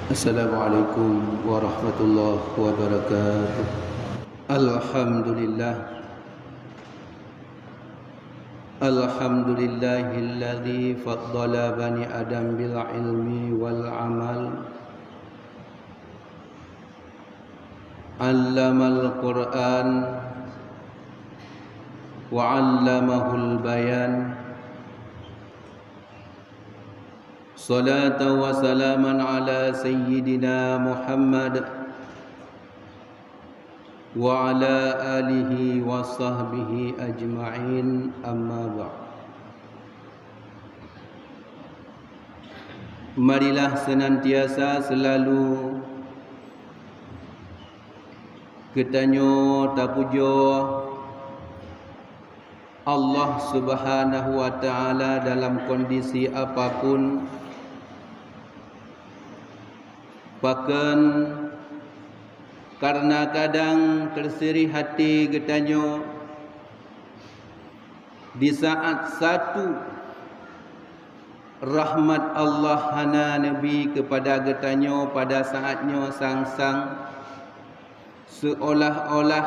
Assalamualaikum warahmatullahi wabarakatuh. Alhamdulillah. Alhamdulillahilladzi faddala bani Adam bil ilmi wal amal. Allamal Qur'an wa 'allamahul bayan. Salatan wa salaman ala sayyidina Muhammad wa ala alihi wa sahbihi ajma'in, amma ba'd. Marilah senantiasa selalu ketanyo tapujo Allah Subhanahu wa taala dalam kondisi apapun. Bahkan karena kadang terseri hati getanyo di saat satu rahmat Allah hana Nabi kepada getanyo pada saatnya sang-sang, seolah-olah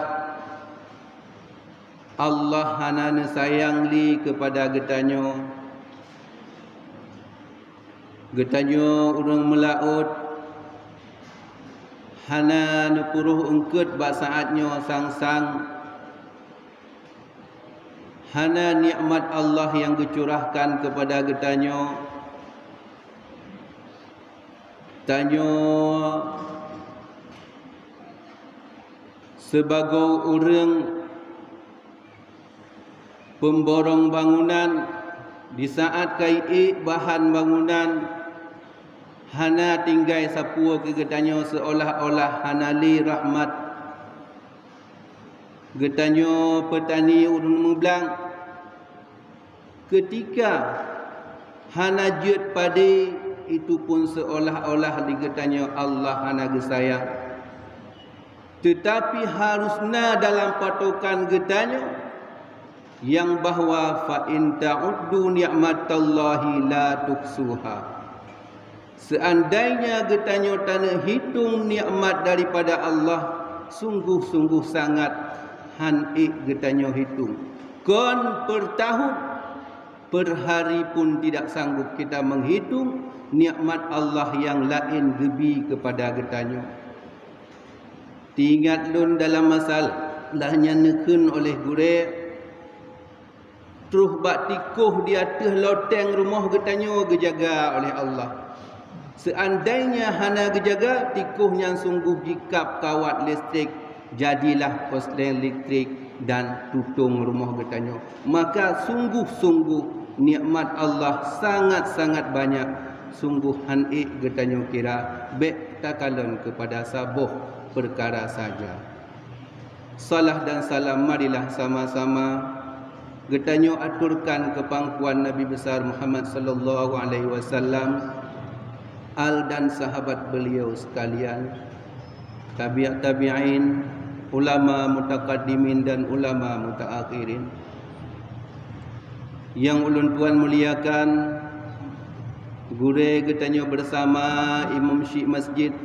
Allah hana sayang li kepada getanyo. Getanyo urang melaut hana nepuruh engket bak saatnya sang-sang, hana nikmat Allah yang dicurahkan kepada getanyo. Tanyo sebagai orang pemborong bangunan, di saat kai bahan bangunan hana tinggai sapua ke getanyo seolah-olah hana li rahmat. Getanyo petani urun mublang ketika hana jut padi itu pun seolah-olah di getanyo Allah hana gesayang. Tetapi harusna dalam patokan getanyo yang bahwa fa in ta'uddu ni'matallahi la tuksuha. Seandainya getanyo tanah hitung nikmat daripada Allah, sungguh-sungguh sangat hanik getanyo hitung. Kon per tahun, per hari pun tidak sanggup kita menghitung nikmat Allah yang lain gebi kepada getanyo. Tingat lun dalam masalahnya nekun oleh gure, terus bak tikuh di atas loteng rumah getanyo gejaga oleh Allah. Seandainya hana gejaga, tikuhnya sungguh jikap kawat listrik, jadilah koslen listrik dan tutung rumah getanyo. Maka sungguh-sungguh nikmat Allah sangat-sangat banyak. Sungguh hanik getanyo kira bek takalon kepada sabuh perkara saja. Salah dan salam marilah sama-sama getanyo aturkan ke pangkuan Nabi besar Muhammad sallallahu alaihi wasallam, al dan sahabat beliau sekalian, tabi'in, ulama mutaqaddimin dan ulama mutaakhirin. Yang ulun tuan muliakan, gure getanyo bersama Imam Syekh Masjid.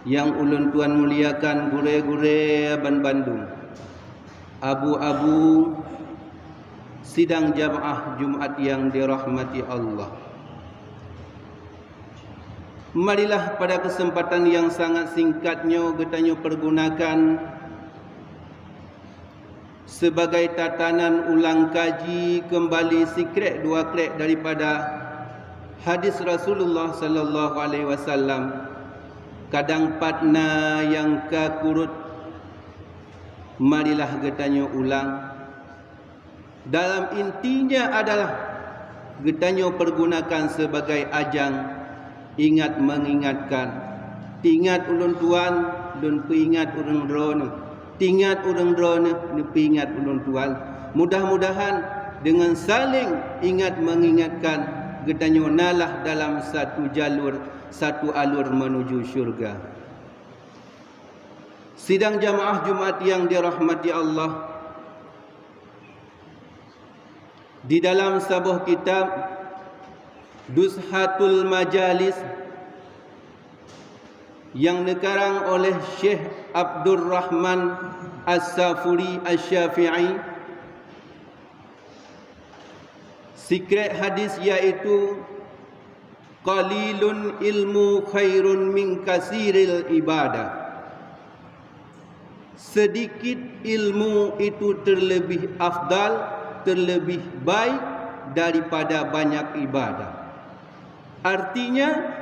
Yang ulun tuan muliakan, gure-gure Ban Bandung, abu-abu sidang jamaah Jumat yang dirahmati Allah. Marilah pada kesempatan yang sangat singkatnya getanyo pergunakan sebagai tatanan ulang kaji kembali sikret dua krek daripada hadis Rasulullah sallallahu alaihi wasallam. Kadang patna yang kakurut, marilah getanyo ulang. Dalam intinya adalah getanyo pergunakan sebagai ajang ingat mengingatkan. Tingat ulun tuan dan peingat ulun drone. Tingat ulun drone dan peingat ulun tuan. Mudah-mudahan dengan saling ingat mengingatkan, getanyo nalah dalam satu jalur, satu alur menuju syurga. Sidang jamaah Jumat yang dirahmati Allah, di dalam sebuah kitab Dushatul Majalis yang dikarang oleh Syekh Abdul Rahman As-Safuri Asy-Syafi'i. Sikret hadis iaitu qalilun ilmu khairun min kasiril ibadah. Sedikit ilmu itu terlebih afdal, terlebih baik daripada banyak ibadah. Artinya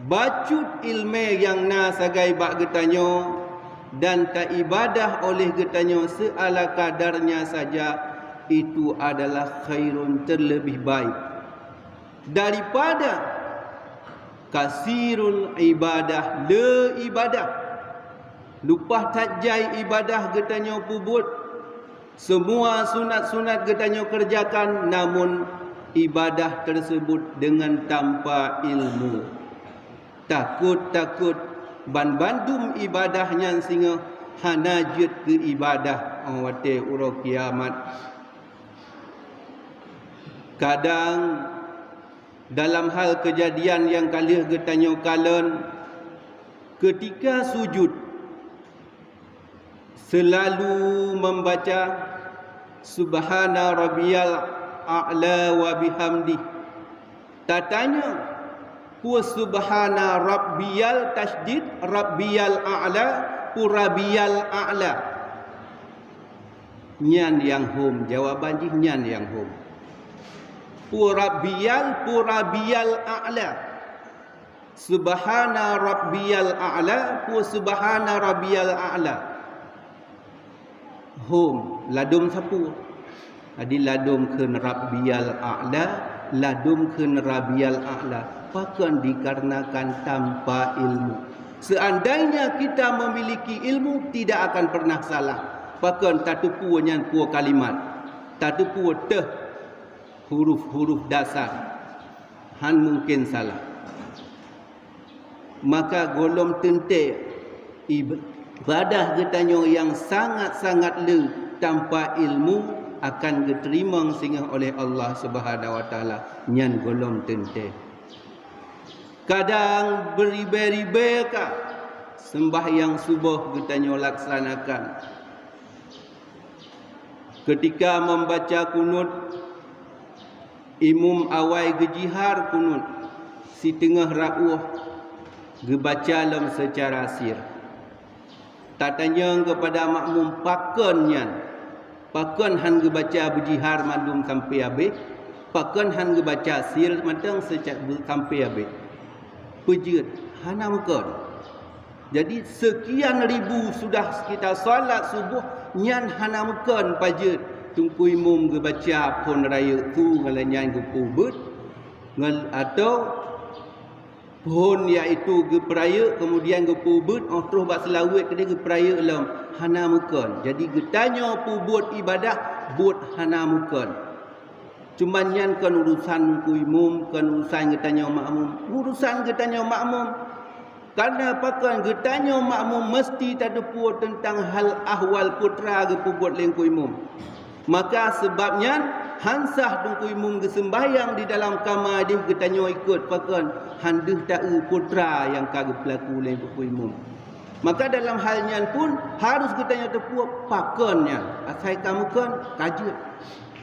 bacut ilmu yang na sagai bak getanyo dan tak ibadah oleh getanyo seala kadarnya saja, itu adalah khairun, terlebih baik daripada kasirul ibadah, le ibadah. Lupa tajai ibadah getanyo pubut, semua sunat-sunat getanyo kerjakan, namun ibadah tersebut dengan tanpa ilmu. Takut-takut ban-bandum ibadahnya sehingga hanajut ke ibadah awate uro kiamat. Kadang dalam hal kejadian yang kalih getanyo kalen, ketika sujud selalu membaca subhana rabbiyal a'la wa bihamdi. Tatanya pu subhana rabbiyal tasydid rabbiyal a'la pu rabbiyal a'la. Nyan yang hum, jawaban ji nyan yang hum. Pu rabbiyal a'la. Subhana rabbiyal a'la pu subhana rabbiyal a'la. Hum ladum sapu. Adi ladum ke rabbiyal a'la, ladum ke rabbiyal a'la. Bahkan dikarenakan tanpa ilmu. Seandainya kita memiliki ilmu, tidak akan pernah salah. Bahkan tatupu nyan pu kalimat, tatupu teh huruf-huruf dasar, han mungkin salah. Maka golom tente ibadah getanyo yang sangat-sangat le tanpa ilmu akan diterima sehingga oleh Allah Subhanahu wa taala, nyan golom tente. Kadang beribe-ribe ka sembahyang subuh getanyo laksanakan. Ketika membaca kunut, imam awai gejihar kunut, si tengah ra'uh gebaca lam secara sir. Tak tanya kepada makmum pakon nyan, pakon han gebaca berjihar madum sampai habis, pakon han gebaca sir matang sampai habis. Pejut hana mukon. Jadi sekian ribu sudah kita solat subuh, nyan hana mukon pajut. Tungku imum gebaca pun raya tu ngalanyan gepubut atau pohon iaitu geperaya kemudian gepubut terus bak selawat ke dia geperaya alam hana mukon. Jadi getanyo pubut ibadah but hana mukon. Cuma nyan kan urusan ku imum, kan urusan getanyo makmum. Urusan getanyo makmum. Karena pakan getanyo makmum mesti tak depu tentang hal ahwal putra gepubut lengku imum. Maka sebabnya hansah tungku imum gesembahyang di dalam kamar dia getanyo ikut pakan handeh tahu putra yang kagak pelaku lengku imum. Maka dalam halnya pun harus getanyo tepu pakannya. Asai kamu kan kajut.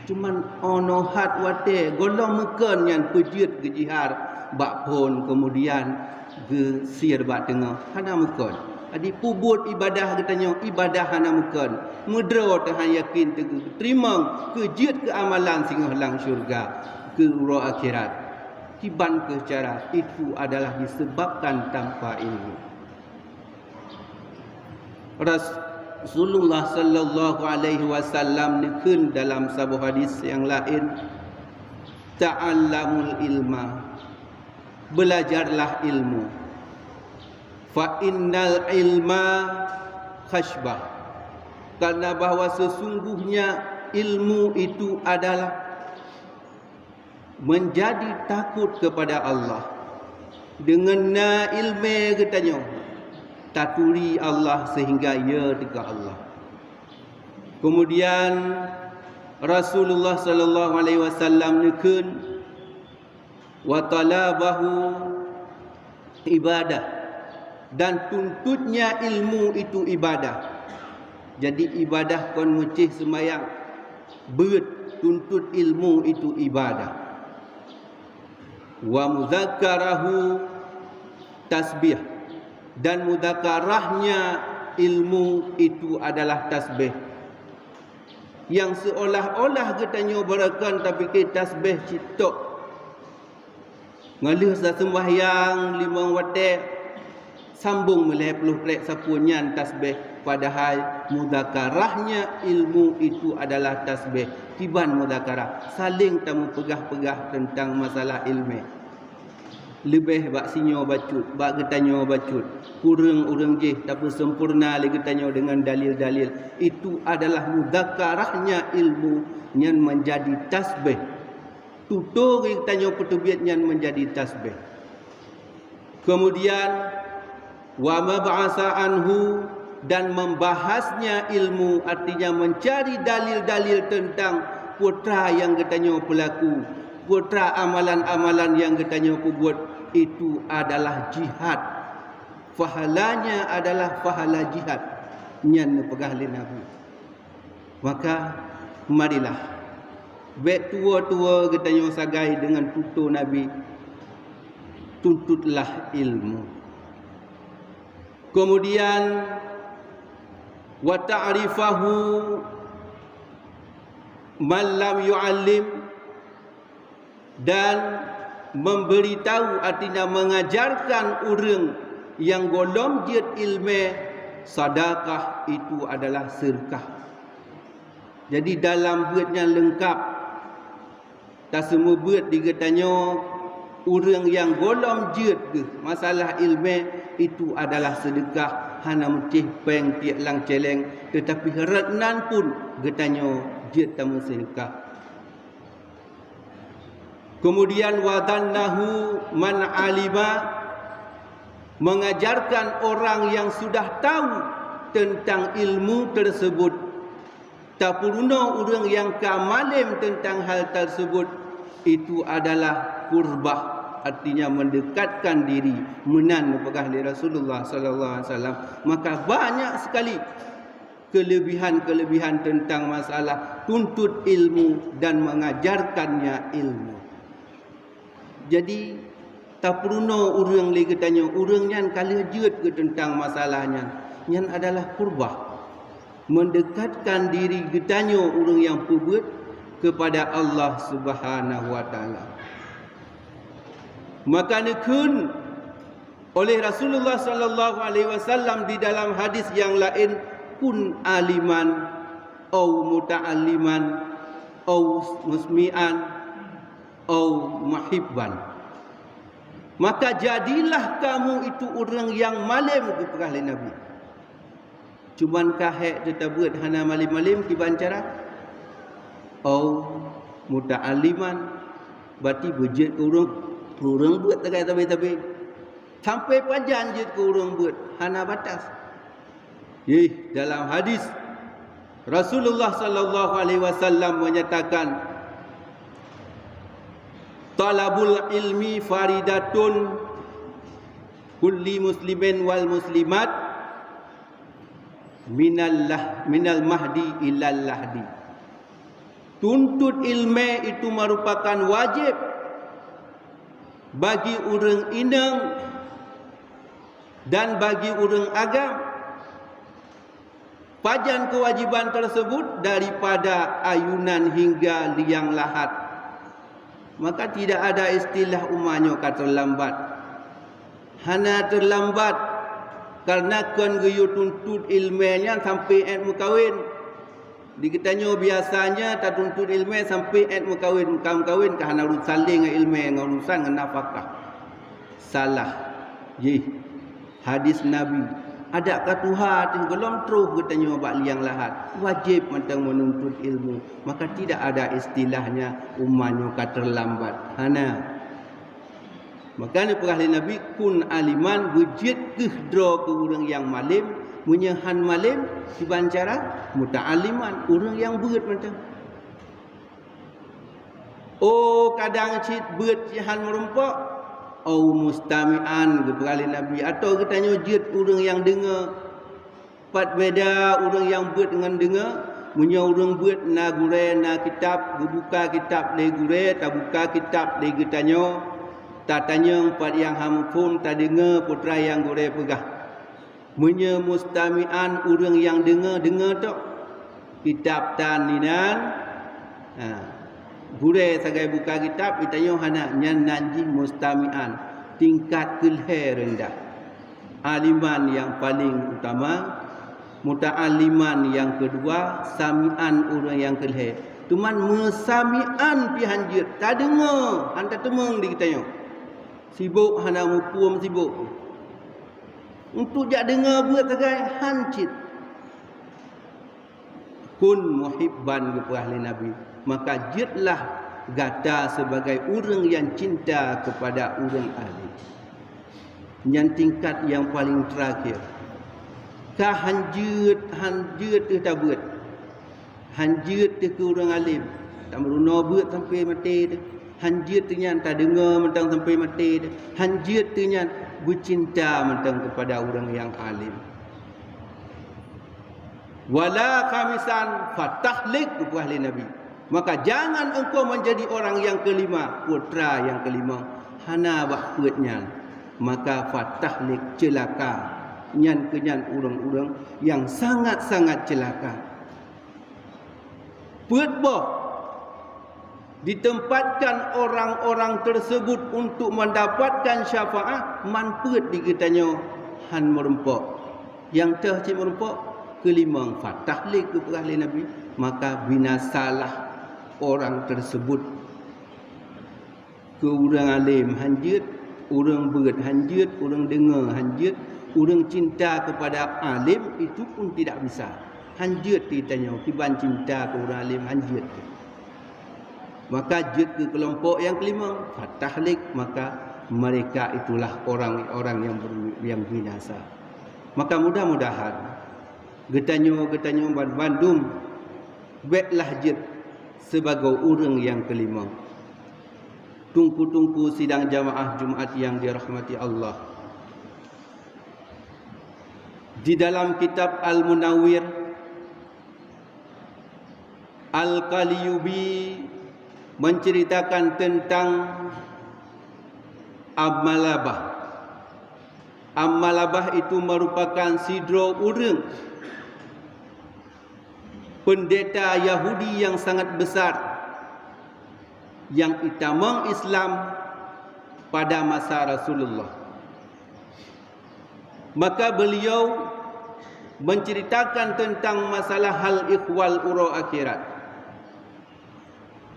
Cuman ono hat wate golong meken yang pejut gejihar bak pon kemudian ge sir bak tengah hana meken. Adi pubut ibadah katanya ibadah hana meken. Mudra tahan yakin terima kejut ke amalan sehingga lang syurga ke ura akhirat. Kiban ke cara itu adalah disebabkan tanpa ilmu. Rasulullah sallallahu alaihi wasallam nikun dalam sebuah hadis yang lain, ta'allamul ilma, belajarlah ilmu, fa innal ilma khashbah, karena bahawa sesungguhnya ilmu itu adalah menjadi takut kepada Allah. Dengan na ilmu katanya taturi Allah sehingga ia dekat Allah. Kemudian Rasulullah sallallahu alaihi wasallam nekun wa talabahu ibadah, dan tuntutnya ilmu itu ibadah. Jadi ibadah kon mucih sembahyang, beut tuntut ilmu itu ibadah. Wa muzakkarahu tasbih, dan mudzakarahnya ilmu itu adalah tasbih. Yang seolah-olah katanya berakan tapi kita tasbih citok. Ngalih sa sembahyang 5 waktu sambung meleh puluh plek sapunyan tasbih, padahal mudzakarahnya ilmu itu adalah tasbih. Tiban mudzakarah saling tamu pegah-pegah tentang masalah ilmu. Lebih bak sinyo bacut, bak getanyo bacut, kurang urang je tapi sempurna le getanyo dengan dalil-dalil. Itu adalah mudzakarahnya ilmu yang menjadi tasbih. Tutur getanyo petubiat yang menjadi tasbih. Kemudian wa mab'asa anhu, dan membahasnya ilmu, artinya mencari dalil-dalil tentang putra yang getanyo pelaku, putra amalan-amalan yang getanyo buat, itu adalah jihad. Pahalanya adalah pahala jihad yang pegah oleh Nabi. Maka marilah baik tua-tua getanyo sagai dengan tutur Nabi, tuntutlah ilmu. Kemudian wa ta'rifahu man lam yu'allim, dan memberitahu, artinya mengajarkan orang yang golom jid ilmu, sedekah itu adalah sedekah. Jadi dalam buatnya lengkap, tak semua buat digetanyo orang yang golom jid masalah ilmu itu adalah sedekah. Hana mucih peng tiak lang celeng, tetapi ratnan pun getanyo jid tamu sedekah. Kemudian wadannahu man alima, mengajarkan orang yang sudah tahu tentang ilmu tersebut. Tapuruna orang yang kamalim tentang hal tersebut, itu adalah qurbah, artinya mendekatkan diri menan pegah li Rasulullah sallallahu alaihi wasallam. Maka banyak sekali kelebihan-kelebihan tentang masalah tuntut ilmu dan mengajarkannya ilmu. Jadi tak perlu orang lagi tanya, orang yang kali jut ke tentang masalahnya, yang adalah qurbah, mendekatkan diri getanya orang yang perbuat kepada Allah Subhanahu wa taala. Maka nekun oleh Rasulullah sallallahu alaihi wasallam di dalam hadis yang lain, kun aliman au muta'alliman au musmi'an au muhibban. Maka jadilah kamu itu orang yang malim kepada Nabi. Cuman kahek kita buat hana malim-malim kiban cara au muta'alliman, berarti bejit ke orang buat tapi sampai panjang je ke orang buat hana batas. Dalam hadis Rasulullah sallallahu alaihi wasallam menyatakan, talabul ilmi faridatun kulli muslimin wal muslimat minal mahdi ilal lahdi. Tuntut ilmu itu merupakan wajib bagi orang inang dan bagi orang agam. Pajan kewajiban tersebut daripada ayunan hingga liang lahat. Maka tidak ada istilah umanyo kata terlambat. Hana terlambat karena kon geyu tuntut ilmunya sampai ilmu kawin. Dikatanya biasanya tak tuntut ilmu sampai ilmu kawin. Kawin ke hana urus saling ilmu yang urusan dengan nafkah. Salah. Hadis Nabi. Adakah Tuhan yang belum terus katanya bak liang lahat, wajib mentang menuntut ilmu. Maka tidak ada istilahnya umanyo ka terlambat. Hana. Makanya perahli Nabi kun aliman wujud kehdra ke orang yang malim, menyahan malim siban cara muta'aliman, orang yang berat mentang. Oh kadang cit berat sihan merumpak au mustami'an kepada Nabi, atau kita tanya jid orang yang dengar. Pat beda orang yang buat dengan dengar, punya orang buat na gure na kitab, buka kitab le gure, tak buka kitab le tanya, tak tanya pat yang hampun tak dengar putra yang gure pegah. Punya mustami'an orang yang dengar tu kitab taninan. Gure sagai buka kitab ditanya hana nyan nanji mustami'an, tingkat kelhe rendah. Aliman yang paling utama, muta'aliman yang kedua, sami'an orang yang kelhe. Tuman musami'an pi hanjir, tak dengar, hanta temeng di kitanya. Sibuk hana mukum sibuk. Untuk jak dengar buat sagai hancit. Kun muhibban kepada ahli Nabi, maka jitlah gata sebagai orang yang cinta kepada orang ahli. Yang tingkat yang paling terakhir. Ka hanjut tu tak buat. Hanjut tu ke orang alim. Tak meruna buat sampai mati tu. Hanjut tu nyan tak dengar mentang sampai mati tu. Hanjut tu nyan bercinta mentang kepada orang yang alim. Wala khamisan fatahlik kepada ahli Nabi. Maka jangan engkau menjadi orang yang kelima, putra yang kelima. Hana bakutnya. Maka fatahlik celaka. Nyan kenyan orang-orang yang sangat-sangat celaka. Putbah ditempatkan orang-orang tersebut untuk mendapatkan syafaat, manput dikatanya han merempok. Yang tercik merempok kelima fatahlik kepada ahli Nabi, maka binasalah orang tersebut. Ke orang alim hanjut, orang berat hanjut, orang dengar hanjut, orang cinta kepada alim itu pun tidak bisa. Hanjut ditanya, kiban cinta ke orang alim hanjut. Maka jut ke kelompok yang kelima, fatahlik, maka mereka itulah orang-orang yang binasa. Maka mudah-mudahan getanyo Bandung baiklah jut sebagai orang yang kelima. Tungku-tungku sidang jamaah Jumaat yang dirahmati Allah. Di dalam kitab Al-Munawwir, Al-Qaliyubi menceritakan tentang Ammalabah. Ammalabah itu merupakan sidro orang pendeta Yahudi yang sangat besar yang itamang Islam pada masa Rasulullah. Maka beliau menceritakan tentang masalah hal ikhwal ura akhirat.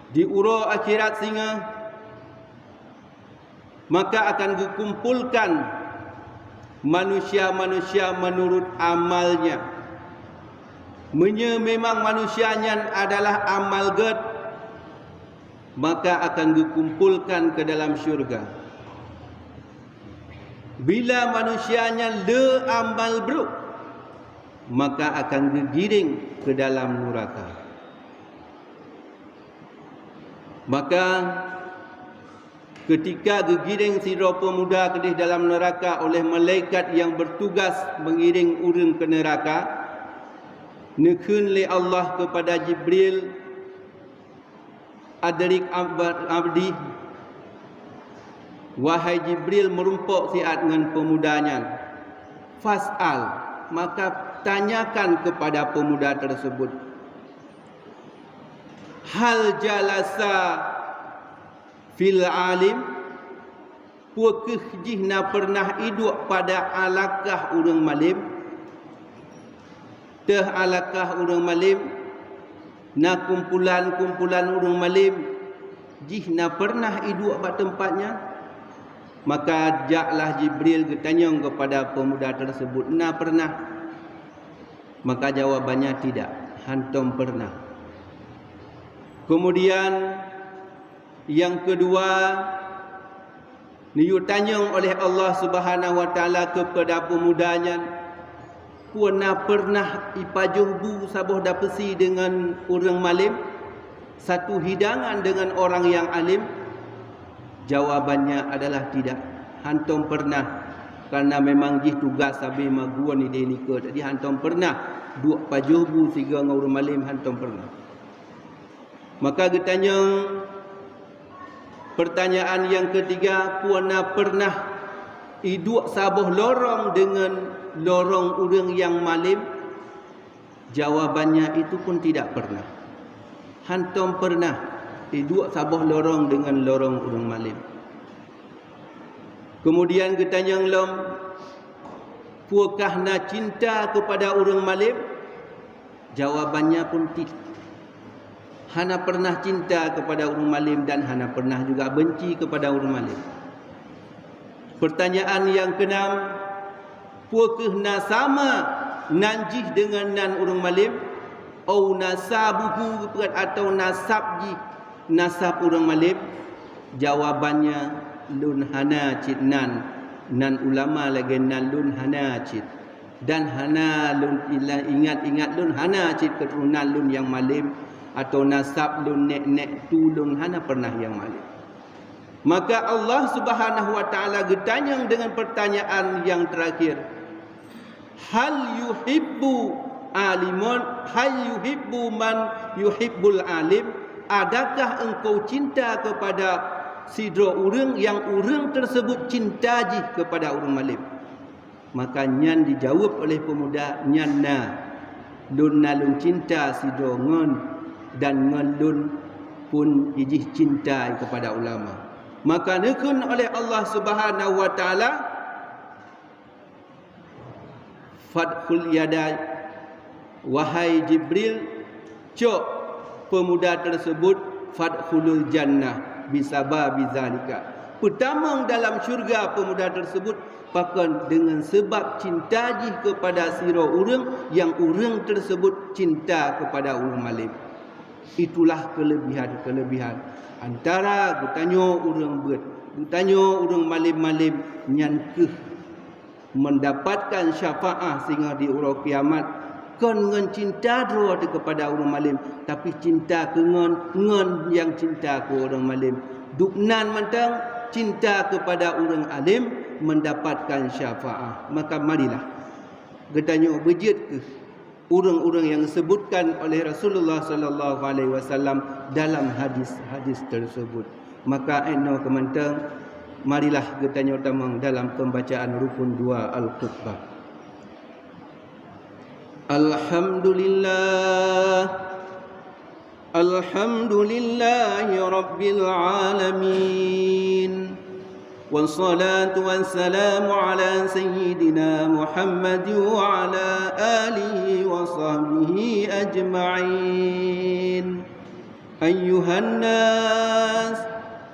Di ura akhirat singa, maka akan dikumpulkan manusia-manusia menurut amalnya. Memang manusianya adalah amal ged, maka akan dikumpulkan ke dalam syurga. Bila manusianya le amal buruk, maka akan digiring ke dalam neraka. Maka ketika digiring si roh pemuda ke dalam neraka oleh malaikat yang bertugas mengiring orang ke neraka, nekun li Allah kepada Jibril, adrik abdi, wahai Jibril, merumpuk siat dengan pemudanya. Fas'al, maka tanyakan kepada pemuda tersebut. Hal jalasa fil alim, puakeh jihna pernah hidup pada alakah orang malim. Teh alakah orang malim, na kumpulan-kumpulan orang malim, jihna pernah hidup pada tempatnya. Maka jaklah Jibril bertanya kepada pemuda tersebut, na pernah? Maka jawabannya tidak, hantum pernah. Kemudian yang kedua, ditanya oleh Allah Subhanahu wa taala kepada pemudanya, puana pernah ipajuh bu sabuh dapesi dengan orang malim, satu hidangan dengan orang yang alim? Jawabannya adalah tidak. hantom pernah, kerana memang jih tugas sabi maguan ni denika. Jadi hantom pernah duk pajubu siga ngau urang malim, hantom pernah. Maka ditanya pertanyaan yang ketiga, puana pernah hidup sabuh lorong dengan lorong urang yang malim? Jawabannya itu pun tidak pernah. Hantom pernah hidup sabuh lorong dengan lorong urang malim. Kemudian ditanya lom, puakah na cinta kepada orang malim? Jawabannya pun tidak. Hana pernah cinta kepada orang malim dan hana pernah juga benci kepada orang malim. Pertanyaan yang keenam, puakah na sama nanjih dengan nan orang malim? Au nasabuhu atau nasabji nasab orang malim? Jawabannya lun hana cit nan ulama lagi nan lun hana cit, dan hana lun ingat lun hana cit keturunan lun yang malim atau nasab lun nek tu lun hana pernah yang malim. Maka Allah Subhanahu wa taala bertanya dengan pertanyaan yang terakhir, hal yuhibbu alimun, hal yuhibbu man yuhibbul alim? Adakah engkau cinta kepada sidra urang yang urang tersebut cinta ji kepada urang malim? Maka nyan dijawab oleh pemuda, nyan na lun cinta sidra ngon, dan ngon lun pun ijih cinta kepada ulama. Maka nekun oleh Allah Subhanahu wa taala, fadkhul yadai, wahai Jibril, cok pemuda tersebut fadkhulul jannah bisababi zalika. Pertama dalam syurga pemuda tersebut bahkan dengan sebab cinta ji kepada sira urang yang urang tersebut cinta kepada urang malim. Itulah kelebihan antara bertanya urang bet, bertanya urang malim-malim nyankeh mendapatkan syafaat sehingga di urang kiamat. Kon ngan cinta dua kepada orang malim, tapi cinta ke ngan yang cinta ke orang malim. Duknan mantang cinta kepada orang alim mendapatkan syafaat. Maka marilah bertanya bejit ke orang-orang yang disebutkan oleh Rasulullah sallallahu alaihi wasallam dalam hadis-hadis tersebut. Maka eno kemantang marilah bertanya utama dalam pembacaan rukun 2 al-khutbah. Alhamdulillahi Rabbil Alamin, wassalatu wassalamu ala Sayyidina Muhammad wa ala alihi wa sahbihi ajma'in. Ayyuhan nas,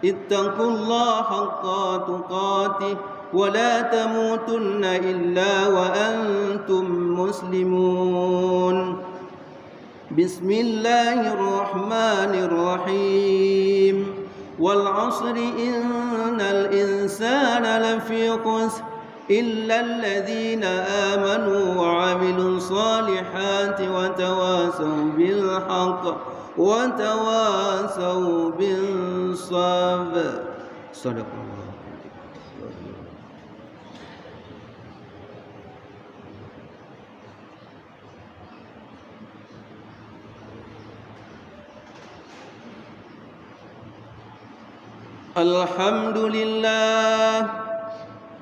ittaqullaha haqqa tuqatih ولا تموتن إلا وأنتم مسلمون. بسم الله الرحمن الرحيم. والعصر إن الإنسان لفي خسر إلا الذين آمنوا وعملوا الصالحات وتواصوا بالحق وتواصوا بالصبر. صدق الله.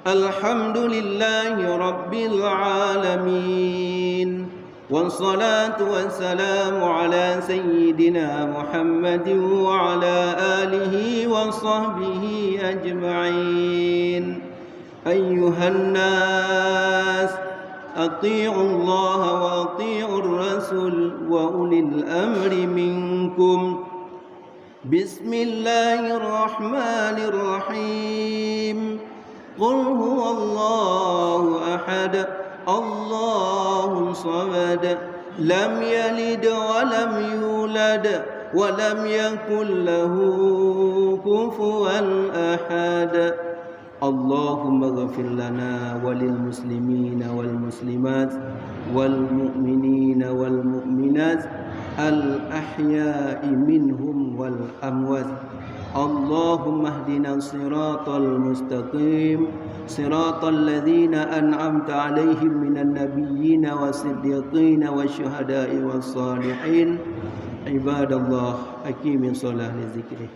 Alhamdulillahi Rabbil Alamin, wassalatu wassalamu ala Sayyidina Muhammad wa ala alihi wa sahbihi ajma'in. Ayyuhan nas, ati'u Allah wa ati'u Rasul wa ulil amri minkum. Bismillahirrahmanirrahim. Qul huwallahu ahad, Allahus samad, lam yalid wa lam yulad wa lam yakul lahu kufuwan ahad. Allahumma ghafir lana walil muslimina wal muslimat wal mu'minina wal mu'minat al ahya'i minhum wal amwat اللهم اهدنا الصراط المستقيم صراط الذين أنعمت عليهم من النبيين والصديقين والشهداء والصالحين عباد الله أقيموا الصلاة لذكره